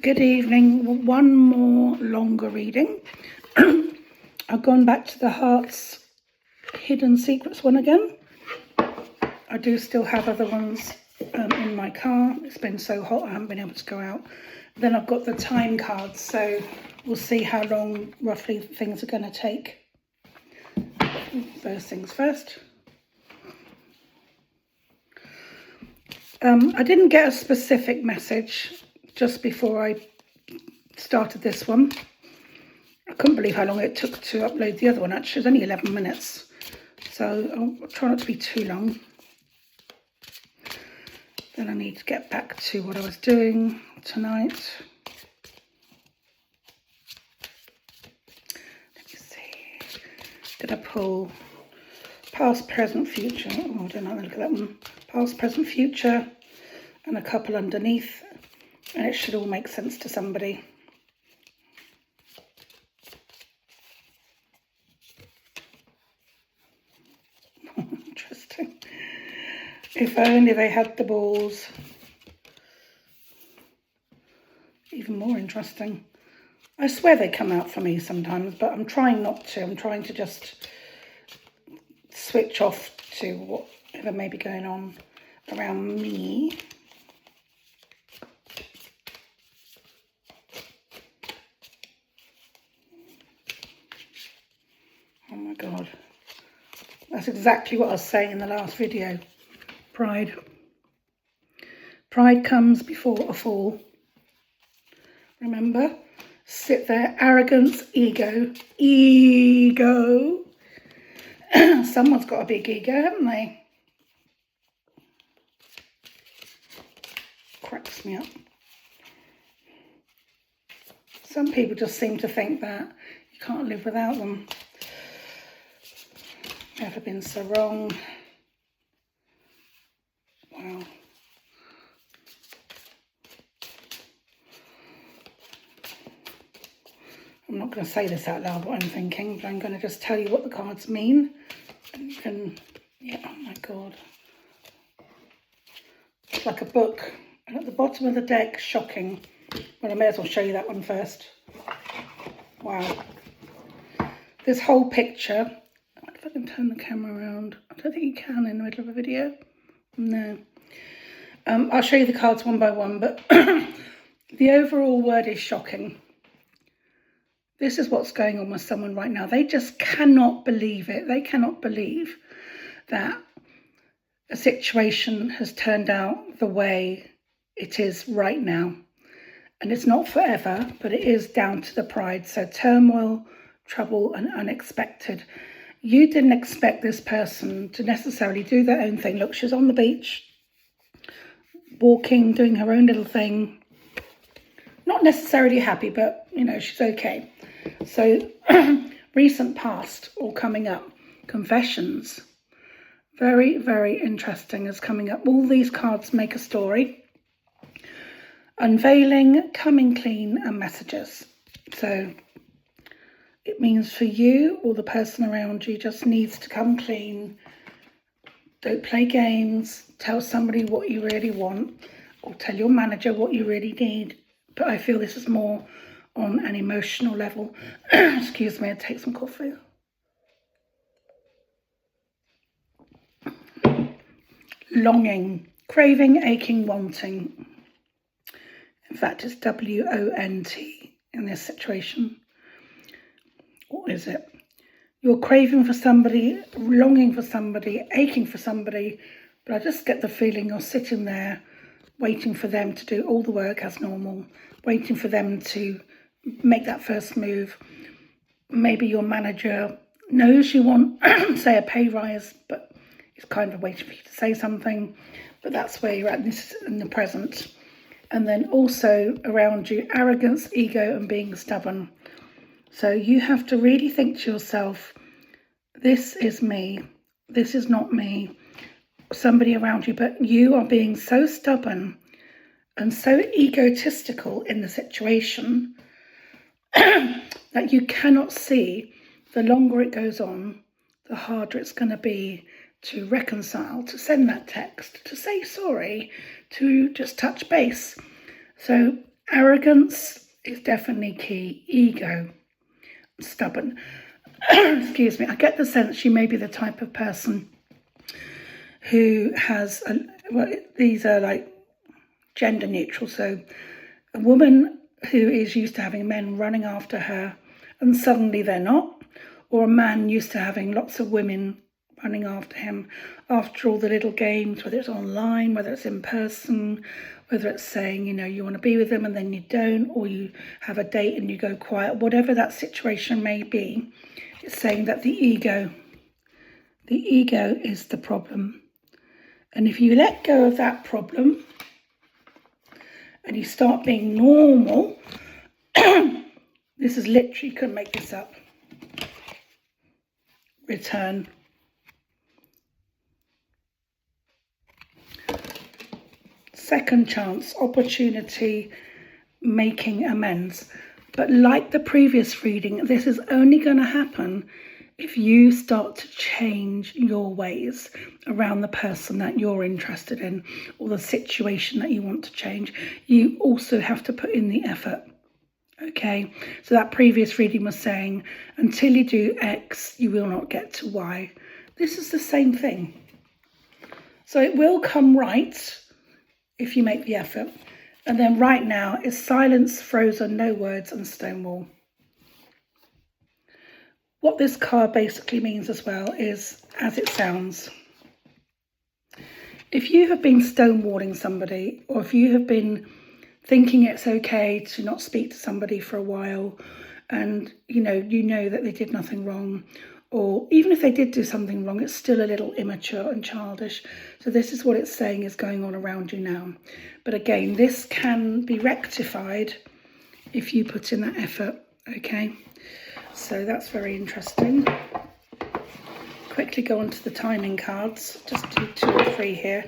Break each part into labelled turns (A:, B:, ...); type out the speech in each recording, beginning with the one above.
A: Good evening. One more longer reading. I've gone back to the Heart's Hidden Secrets one again. I do still have other ones in my car. It's been so hot I haven't been able to go out. Then I've got the time cards, so we'll see how long roughly things are going to take. First things first. I didn't get a specific message just before I started this one. I couldn't believe how long it took to upload the other one. Actually, it was only 11 minutes. So I'll try not to be too long. Then I need to get back to what I was doing tonight. Let me see. Did I pull past, present, future? Oh, I don't know. Look at that one. Past, present, future, and a couple underneath. And it should all make sense to somebody. Interesting. If only they had the balls. Even more interesting. I swear they come out for me sometimes, but I'm trying not to. I'm trying to just switch off to whatever may be going on around me. Oh my God. That's exactly what I was saying in the last video. Pride. Pride comes before a fall. Remember? Sit there. Arrogance, ego. Ego. Someone's got a big ego, haven't they? Cracks me up. Some people just seem to think that you can't live without them. Never been so wrong. Wow. I'm not going to say this out loud, what I'm thinking, but I'm going to just tell you what the cards mean. And you can, yeah, oh my God. It's like a book. And at the bottom of the deck, shocking. Well, I may as well show you that one first. Wow. This whole picture. If I can turn the camera around. I don't think you can in the middle of a video. No. I'll show you the cards one by one, but the overall word is shocking. This is what's going on with someone right now. They just cannot believe it. They cannot believe that a situation has turned out the way it is right now. And it's not forever, but it is down to the pride. So turmoil, trouble, and unexpected. You didn't expect this person to necessarily do their own thing. Look, she's on the beach, walking, doing her own little thing. Not necessarily happy, but, you know, she's okay. So, recent past or coming up. Confessions. Very, very interesting is coming up. All these cards make a story. Unveiling, coming clean, and messages. So, it means for you or the person around you just needs to come clean. Don't play games. Tell somebody what you really want, or tell your manager what you really need. But I feel this is more on an emotional level. Excuse me, I'll take some coffee. Longing, craving, aching, wanting. In fact, it's W-O-N-T in this situation. What is it? You're craving for somebody, longing for somebody, aching for somebody, but I just get the feeling you're sitting there waiting for them to do all the work as normal, waiting for them to make that first move. Maybe your manager knows you want, say, a pay rise, but is kind of waiting for you to say something. But that's where you're at in the present. And then also around you, arrogance, ego, and being stubborn. So you have to really think to yourself, this is me, this is not me, somebody around you, but you are being so stubborn and so egotistical in the situation that you cannot see the longer it goes on, the harder it's going to be to reconcile, to send that text, to say sorry, to just touch base. So Arrogance is definitely key. Ego, stubborn. Excuse me. I get the sense you may be the type of person who has, well, these are like gender neutral. So a woman who is used to having men running after her and suddenly they're not, or a man used to having lots of women running after him after all the little games, whether it's online, whether it's in person, whether it's saying, you know, you want to be with them and then you don't, or you have a date and you go quiet, whatever that situation may be, it's saying that the ego is the problem. And if you let go of that problem and you start being normal, this is literally, you couldn't make this up. Return. Second chance, opportunity, making amends. But like the previous reading, this is only going to happen if you start to change your ways around the person that you're interested in or the situation that you want to change. You also have to put in the effort. Okay, so that previous reading was saying, until you do X, you will not get to Y. This is the same thing. So it will come right if you make the effort. And then right now is silence, frozen, no words, and stone-wall. What this card basically means as well is, as it sounds, if you have been stonewalling somebody, or if you have been thinking it's okay to not speak to somebody for a while, and you know that they did nothing wrong, or even if they did do something wrong, it's still a little immature and childish. So this is what it's saying is going on around you now. But again, this can be rectified if you put in that effort, okay? So that's very interesting. Quickly go on to the timing cards. Just do 2 or 3 here.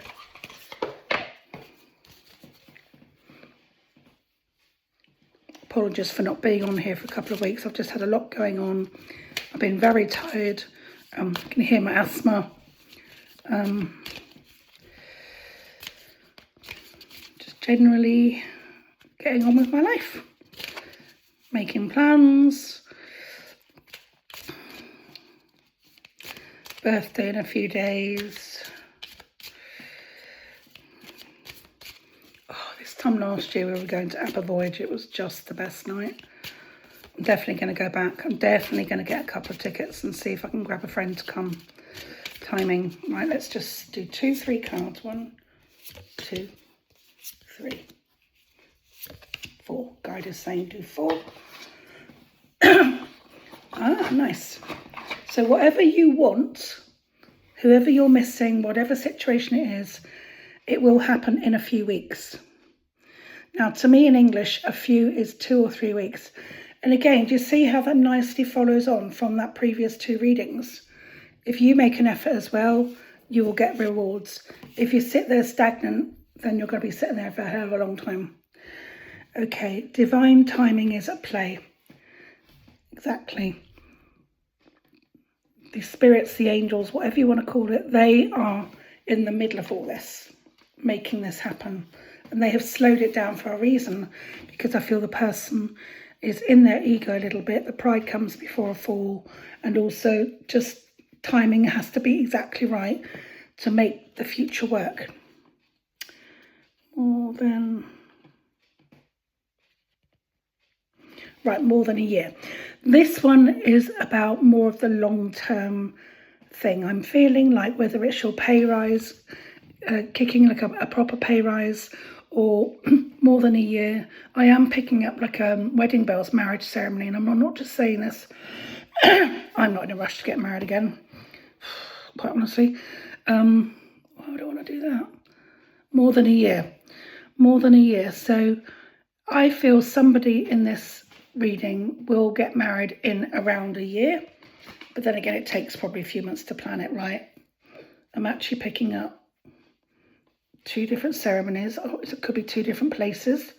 A: Apologies for not being on here for a couple of weeks. I've just had a lot going on. I've been very tired. You can hear my asthma. Just generally getting on with my life. Making plans. Birthday in a few days. Oh, this time last year we were going to Abervoyage. It was just the best night. I'm definitely going to go back. I'm definitely going to get a couple of tickets and see if I can grab a friend to come. Timing. Right, let's just do 2, 3 cards. 1, 2, 3, 4. Guide is saying do 4. Ah, nice. So whatever you want, whoever you're missing, whatever situation it is, it will happen in a few weeks. Now, to me in English, a few is 2 or 3 weeks. And again, do you see how that nicely follows on from that previous 2 readings? If you make an effort as well, you will get rewards. If you sit there stagnant, then you're going to be sitting there for a hell of a long time. Okay, divine timing is at play. Exactly. The spirits, the angels, whatever you want to call it, they are in the middle of all this, making this happen. And they have slowed it down for a reason, because I feel the person is in their ego a little bit. The pride comes before a fall, and also just timing has to be exactly right to make the future work. More than a year. This one is about more of the long-term thing. I'm feeling like whether it's your pay rise, kicking like a proper pay rise, or more than a year. I am picking up like a wedding bells marriage ceremony, and I'm not just saying this. I'm not in a rush to get married again, quite honestly. Why would I want to do that? More than a year. More than a year. So I feel somebody in this reading will get married in around a year, but then again, it takes probably a few months to plan it right. I'm actually picking up 2 different ceremonies. Oh, it could be 2 different places.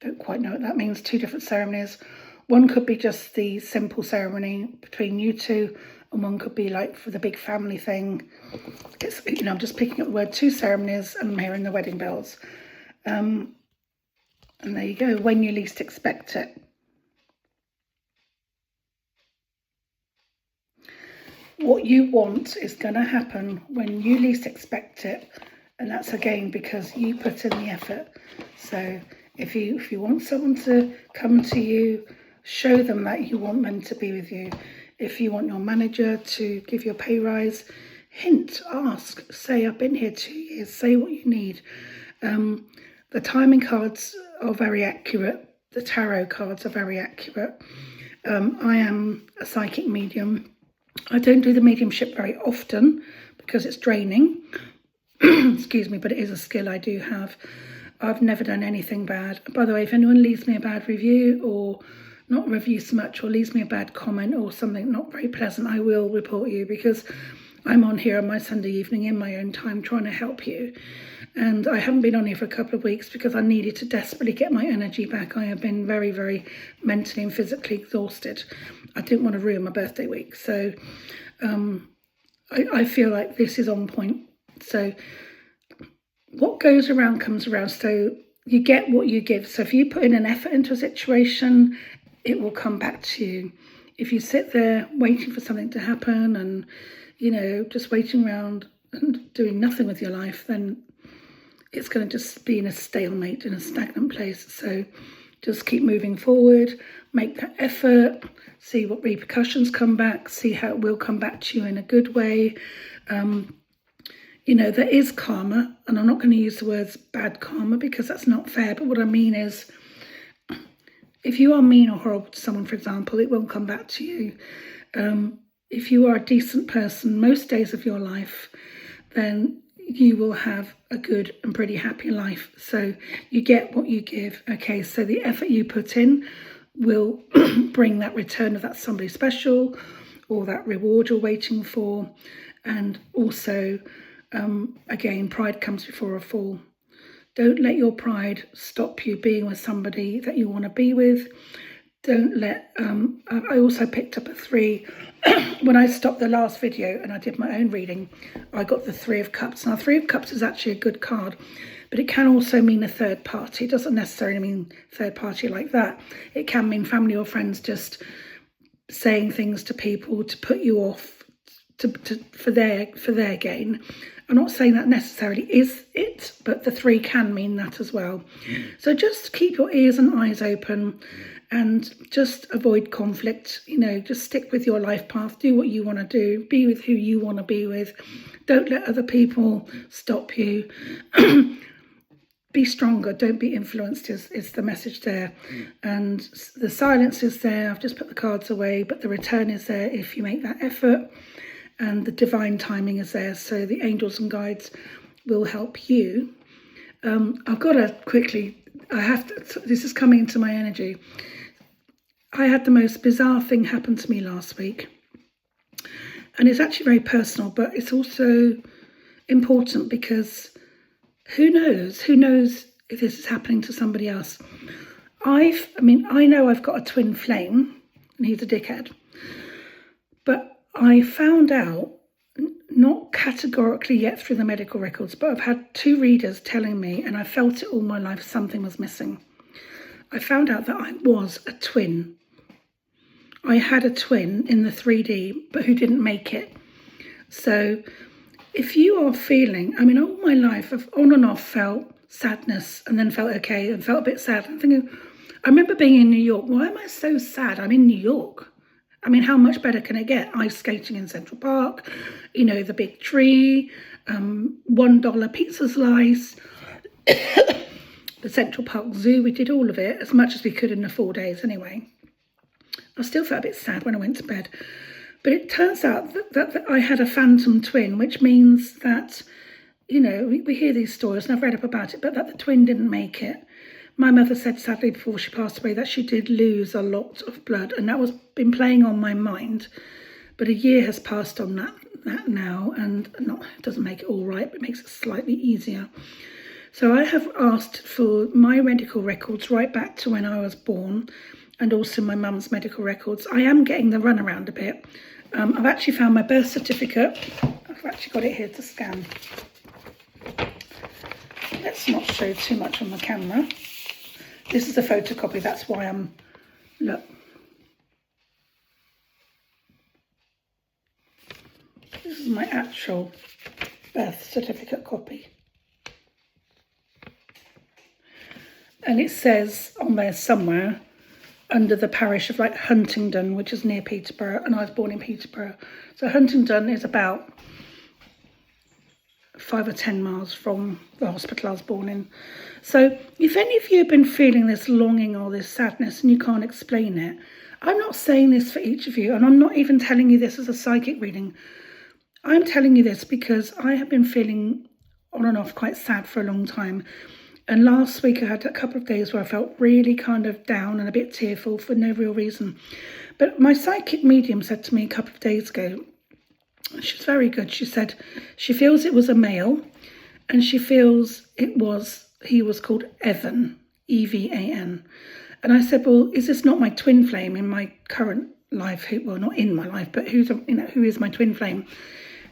A: Don't quite know what that means. 2 different ceremonies. One could be just the simple ceremony between you 2, and one could be like for the big family thing. It's, I'm just picking up the word 2 ceremonies, and I'm hearing the wedding bells. And there you go, when you least expect it. What you want is going to happen when you least expect it. And that's again because you put in the effort. So if you want someone to come to you, show them that you want them to be with you. If you want your manager to give you a pay rise, hint, ask, say, I've been here 2 years, say what you need. The timing cards are very accurate. The tarot cards are very accurate. I am a psychic medium. I don't do the mediumship very often because it's draining. Excuse me, but it is a skill I do have. I've never done anything bad. By the way, if anyone leaves me a bad review, or not review so much, or leaves me a bad comment or something not very pleasant, I will report you, because I'm on here on my Sunday evening in my own time trying to help you. And I haven't been on here for a couple of weeks because I needed to desperately get my energy back. I have been very, very mentally and physically exhausted. I didn't want to ruin my birthday week. So I feel like this is on point. So what goes around comes around. So you get what you give. So if you put in an effort into a situation, it will come back to you. If you sit there waiting for something to happen and, you know, just waiting around and doing nothing with your life, then it's going to just be in a stalemate, in a stagnant place. So just keep moving forward, make that effort, see what repercussions come back, see how it will come back to you in a good way. You know, there is karma, and I'm not going to use the words bad karma because that's not fair. But what I mean is, if you are mean or horrible to someone, for example, it won't come back to you. If you are a decent person most days of your life, then you will have a good and pretty happy life. So you get what you give. Okay, so the effort you put in will bring that return of that somebody special or that reward you're waiting for. And also, again, pride comes before a fall. Don't let your pride stop you being with somebody that you want to be with. Don't let, I also picked up a 3. When I stopped the last video and I did my own reading, I got the 3 of Cups. Now, 3 of Cups is actually a good card, but it can also mean a third party. It doesn't necessarily mean third party like that. It can mean family or friends just saying things to people to put you off for their gain. I'm not saying that necessarily is it, but the 3 can mean that as well. So just keep your ears and eyes open and just avoid conflict. You know, just stick with your life path, do what you want to do, be with who you want to be with. Don't let other people stop you. Be stronger, don't be influenced is the message there. And the silence is there. I've just put the cards away, but the return is there if you make that effort. And the divine timing is there, so the angels and guides will help you. I've got to quickly, this is coming into my energy. I had the most bizarre thing happen to me last week. And it's actually very personal, but it's also important because who knows if this is happening to somebody else. I know I've got a twin flame, and he's a dickhead. But I found out, not categorically yet through the medical records, but I've had 2 readers telling me, and I felt it all my life, something was missing. I found out that I was a twin. I had a twin in the 3D, but who didn't make it. So if you are feeling, all my life I've on and off felt sadness and then felt okay and felt a bit sad. I'm thinking, I remember being in New York. Why am I so sad? I'm in New York. How much better can it get? Ice skating in Central Park, the big tree, $1 pizza slice, the Central Park Zoo. We did all of it, as much as we could in the 4 days anyway. I still felt a bit sad when I went to bed. But it turns out that I had a phantom twin, which means that, we hear these stories, and I've read up about it, but that the twin didn't make it. My mother said, sadly, before she passed away, that she did lose a lot of blood, and that was been playing on my mind. But a year has passed on that now, and it doesn't make it all right, but it makes it slightly easier. So I have asked for my medical records right back to when I was born, and also my mum's medical records. I am getting the runaround a bit. I've actually found my birth certificate. I've actually got it here to scan. Let's not show too much on the camera. This is a photocopy, that's why I'm, look. This is my actual birth certificate copy. And it says on there somewhere, under the parish of like Huntingdon, which is near Peterborough, and I was born in Peterborough. So Huntingdon is about 5 or 10 miles from the hospital I was born in. So if any of you have been feeling this longing or this sadness and you can't explain it, I'm not saying this for each of you, and I'm not even telling you this as a psychic reading. I'm telling you this because I have been feeling on and off quite sad for a long time. And last week I had a couple of days where I felt really kind of down and a bit tearful for no real reason. But my psychic medium said to me a couple of days ago, she's very good, she said she feels it was a male and she feels he was called Evan, E-V-A-N. And I said, well, is this not my twin flame in my current life? Well, not in my life, but who is my twin flame?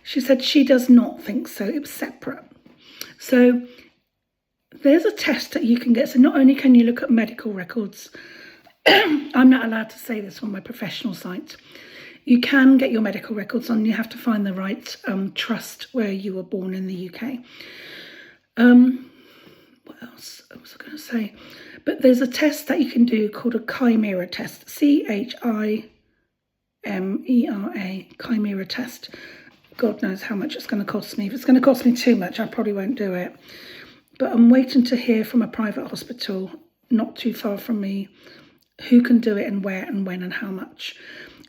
A: She said she does not think so, it was separate. So there's a test that you can get. So not only can you look at medical records, I'm not allowed to say this on my professional site. You can get your medical records on. You have to find the right trust where you were born in the UK. What else was I going to say? But there's a test that you can do called a chimera test. CHIMERA, chimera test. God knows how much it's going to cost me. If it's going to cost me too much, I probably won't do it. But I'm waiting to hear from a private hospital not too far from me who can do it and where and when and how much.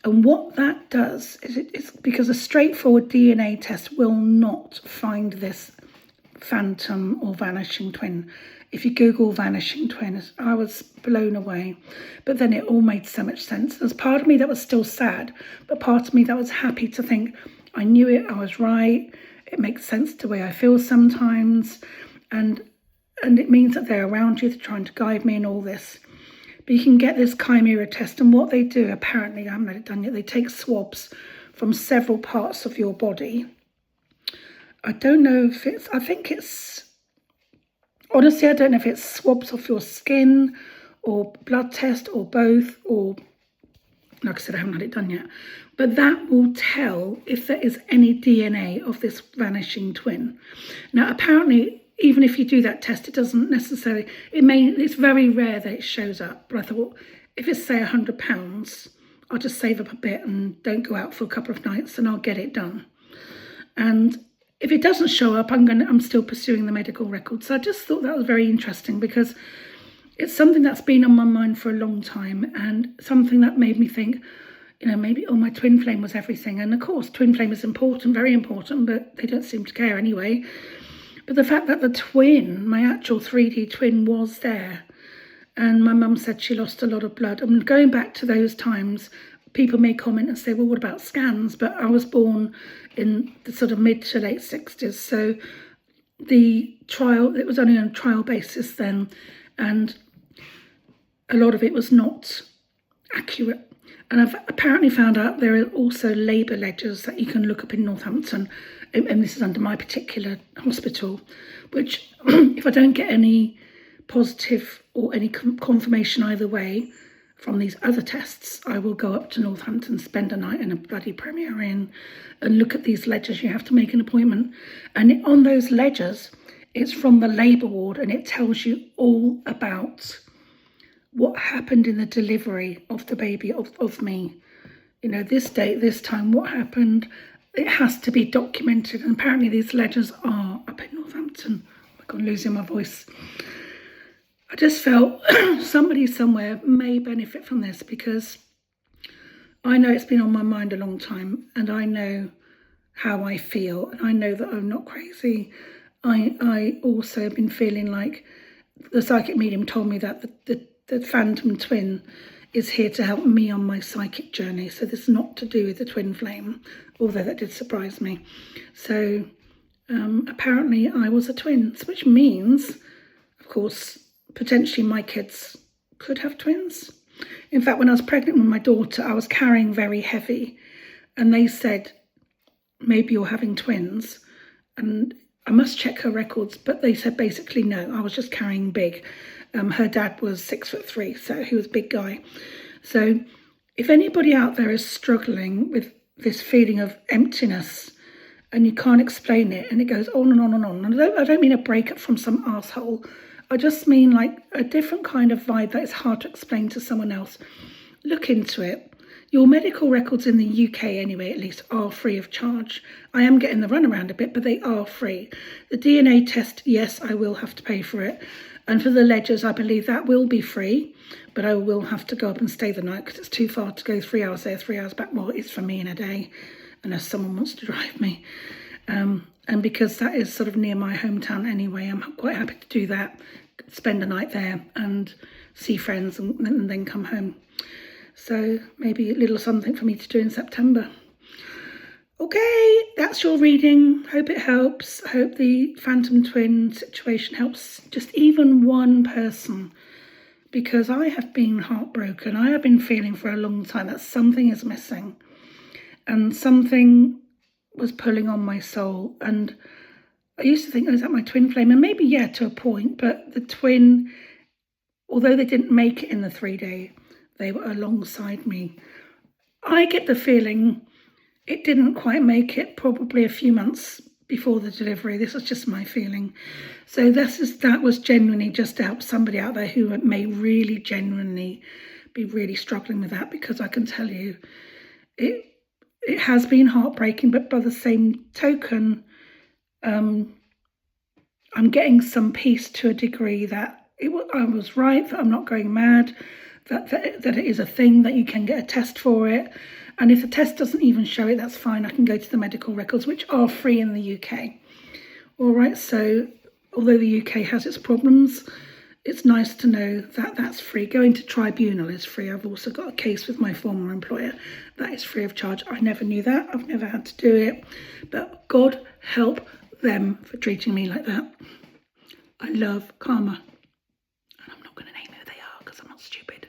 A: And what that does is it's because a straightforward DNA test will not find this phantom or vanishing twin. If you Google vanishing twin, I was blown away. But then it all made so much sense. There's part of me that was still sad, but part of me that was happy to think, I knew it, I was right. It makes sense the way I feel sometimes. And it means that they're around you, they're trying to guide me in all this. But you can get this chimera test, and what they do, apparently, I haven't had it done yet, they take swabs from several parts of your body. I don't know if honestly, I don't know if it's swabs off your skin or blood test or both, or like I said, I haven't had it done yet. But that will tell if there is any DNA of this vanishing twin. Now, apparently, even if you do that test, it doesn't necessarily, it's very rare that it shows up. But I thought, well, if it's say £100, I'll just save up a bit and don't go out for a couple of nights and I'll get it done. And if it doesn't show up, I'm still pursuing the medical record. So I just thought that was very interesting because it's something that's been on my mind for a long time and something that made me think, maybe, my twin flame was everything. And of course, twin flame is important, very important, but they don't seem to care anyway. But the fact that the twin, my actual 3D twin, was there, and my mum said she lost a lot of blood. And going back to those times, people may comment and say, well, what about scans? But I was born in the sort of mid to late 60s. So the trial, it was only on a trial basis then, and a lot of it was not accurate. And I've apparently found out there are also labour ledgers that you can look up in Northampton, and this is under my particular hospital, which if I don't get any positive or any confirmation either way from these other tests, I will go up to Northampton, spend a night in a bloody Premier Inn and look at these ledgers. You have to make an appointment. And on those ledgers, it's from the labour ward, and it tells you all about what happened in the delivery of the baby, of me. This date, this time, what happened. It has to be documented. And apparently these ledgers are up in Northampton. Oh my God, I'm losing my voice. I just felt somebody somewhere may benefit from this because I know it's been on my mind a long time and I know how I feel and I know that I'm not crazy. I also have been feeling like the psychic medium told me that the phantom twin is here to help me on my psychic journey. So this is not to do with the twin flame, although that did surprise me. So apparently I was a twin, which means, of course, potentially my kids could have twins. In fact, when I was pregnant with my daughter, I was carrying very heavy and they said, maybe you're having twins. And I must check her records, but they said basically no, I was just carrying big. Her dad was 6'3", so he was a big guy. So if anybody out there is struggling with this feeling of emptiness and you can't explain it and it goes on and on and on, and I don't mean a breakup from some arsehole, I just mean like a different kind of vibe that is hard to explain to someone else, look into it. Your medical records in the UK anyway, at least, are free of charge. I am getting the runaround a bit, but they are free. The DNA test, yes, I will have to pay for it. And for the ledgers, I believe that will be free, but I will have to go up and stay the night because it's too far to go 3 hours there, 3 hours back. Well, it's for me in a day, unless someone wants to drive me. And because that is sort of near my hometown anyway, I'm quite happy to do that, spend a night there and see friends and then come home. So maybe a little something for me to do in September. Okay, that's your reading. Hope it helps. Hope the phantom twin situation helps just even one person, because I have been heartbroken. I have been feeling for a long time that something is missing and something was pulling on my soul. And I used to think, oh, is that my twin flame? And maybe, yeah, to a point, but the twin, although they didn't make it in the 3-day, they were alongside me. I get the feeling it didn't quite make it, probably a few months before the delivery. This is just my feeling. So that was genuinely just to help somebody out there who may really genuinely be really struggling with that, because I can tell you it has been heartbreaking, but by the same token, I'm getting some peace to a degree that I was right, that I'm not going mad, that it is a thing, that you can get a test for it. And if the test doesn't even show it, that's fine. I can go to the medical records, which are free in the UK. All right, so although the UK has its problems, it's nice to know that that's free. Going to tribunal is free. I've also got a case with my former employer that is free of charge. I never knew that. I've never had to do it. But God help them for treating me like that. I love karma. And I'm not going to name who they are because I'm not stupid.